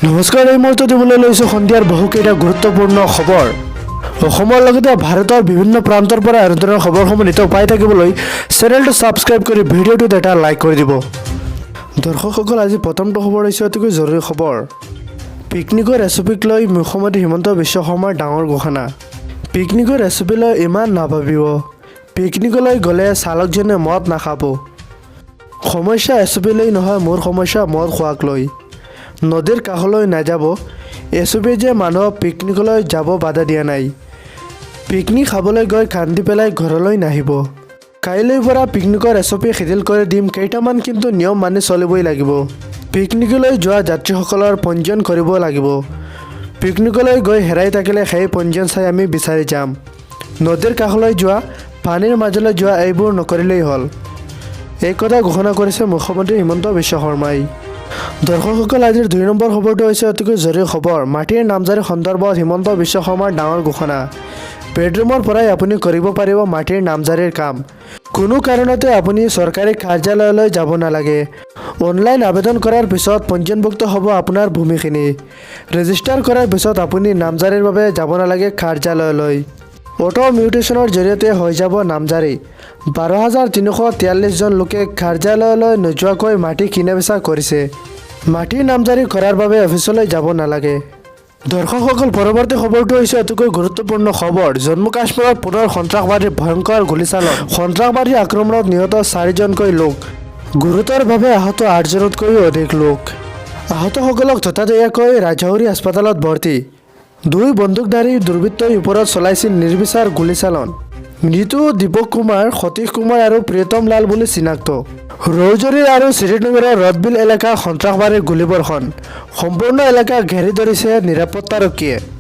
নমস্কাৰ, এই মুহূৰ্তত দিবলৈ লৈছোঁ সন্ধিয়াৰ বহুকেইটা গুৰুত্বপূৰ্ণ খবৰ। অসমৰ লগতে ভাৰতৰ বিভিন্ন প্ৰান্তৰ পৰা এনেধৰণৰ খবৰসমূহ নিতৌ পাই থাকিবলৈ চেনেলটো ছাবস্ক্ৰাইব কৰি ভিডিঅ'টোত এটা লাইক কৰি দিব। দৰ্শকসকল, আজি প্ৰথমটো খবৰ হৈছে অতিকৈ জৰুৰী খবৰ। পিকনিকৰ ৰেচিপিক লৈ মুখ্যমন্ত্ৰী হিমন্ত বিশ্ব শৰ্মাৰ ডাঙৰ ঘোষণা। পিকনিকৰ ৰেচিপি লৈ ইমান নাভাবিব, পিকনিকলৈ গ'লে চালকজনে মদ নাখাব। সমস্যা ৰেচিপি লৈ নহয়, মোৰ সমস্যা মদ খোৱাক লৈ। নদীৰ কাষলৈ নাযাব, এছুবি যে মানুহক পিকনিকলৈ যাব বাধা দিয়া নাই। পিকনিক খাবলৈ গৈ কান্দি পেলাই ঘৰলৈ নাহিব। কাইলৈৰ পৰা পিকনিকৰ ৰেচিপি শিথিল কৰি দিম, কেইটামান কিন্তু নিয়ম মানি চলিবই লাগিব। পিকনিকলৈ যোৱা যাত্ৰীসকলৰ পঞ্জীয়ন কৰিব লাগিব। পিকনিকলৈ গৈ হেৰাই থাকিলে সেই পঞ্জীয়ন চাই আমি বিচাৰি যাম। নদীৰ কাষলৈ যোৱা, পানীৰ মাজলৈ যোৱা এইবোৰ নকৰিলেই হ'ল। এই কথা ঘোষণা কৰিছে মুখ্যমন্ত্ৰী হিমন্ত বিশ্ব শৰ্মাই। দৰ্শকসকল, আজিৰ 2 নম্বৰ খবৰটো হৈছে অতিকৈ জৰুৰী খবৰ। মাটিৰ নামজাৰি সন্দৰ্ভত হিমন্ত বিশ্ব শৰ্মাৰ ডাঙৰ ঘোষণা। বেডৰুমৰ পৰাই আপুনি কৰিব পাৰিব মাটিৰ নামজাৰিৰ কাম। কোনো কাৰণতে আপুনি চৰকাৰী কাৰ্যালয়লৈ যাব নালাগে। অনলাইন আবেদন কৰাৰ পিছত পঞ্জীয়নভুক্ত হ'ব আপোনাৰ ভূমিখিনি। ৰেজিষ্টাৰ কৰাৰ পিছত আপুনি নামজাৰিৰ বাবে যাব নালাগে কাৰ্যালয়লৈ। অটো মিউটেশ্যনৰ জৰিয়তে হৈ যাব নামজাৰি। 12,343 জন লোকে কাৰ্যালয়লৈ নোযোৱাকৈ মাটি কিনা-বেচা কৰিছে। মাটিৰ নামজাৰি কৰাৰ বাবে অফিচলৈ যাব নালাগে। দৰ্শকসকল, পৰৱৰ্তী খবৰটো হৈছে অতিকৈ গুৰুত্বপূৰ্ণ খবৰ। জম্মু কাশ্মীৰত পুনৰ সন্ত্ৰাসবাদীৰ ভয়ংকৰ গুলীচালনা। সন্ত্ৰাসবাদী আক্ৰমণত নিহত 4জনকৈ লোক, গুৰুতৰভাৱে আহত 8জনতকৈও অধিক লোক। আহতসকলক ততাতৈয়াকৈ ৰাজৌৰি হাস্পতালত ভৰ্তি। 2 বন্দুকধাৰী দুৰ্বৃত্তই ওপৰত চলাইছিল নিৰ্বিচাৰ গুলীচালন। মৃত দীপক কুমাৰ, সতীশ কুমাৰ আৰু প্ৰিয়তম লাল বুলি চিনাক্ত। ৰৌজৰীৰ আৰু শ্ৰীনগৰৰ ৰডবিল এলেকা সন্ত্ৰাসবাদীৰ গুলীবৰ্ষণ। সম্পূৰ্ণ এলেকা ঘেৰি ধৰিছে নিৰাপত্তাৰক্ষীয়ে।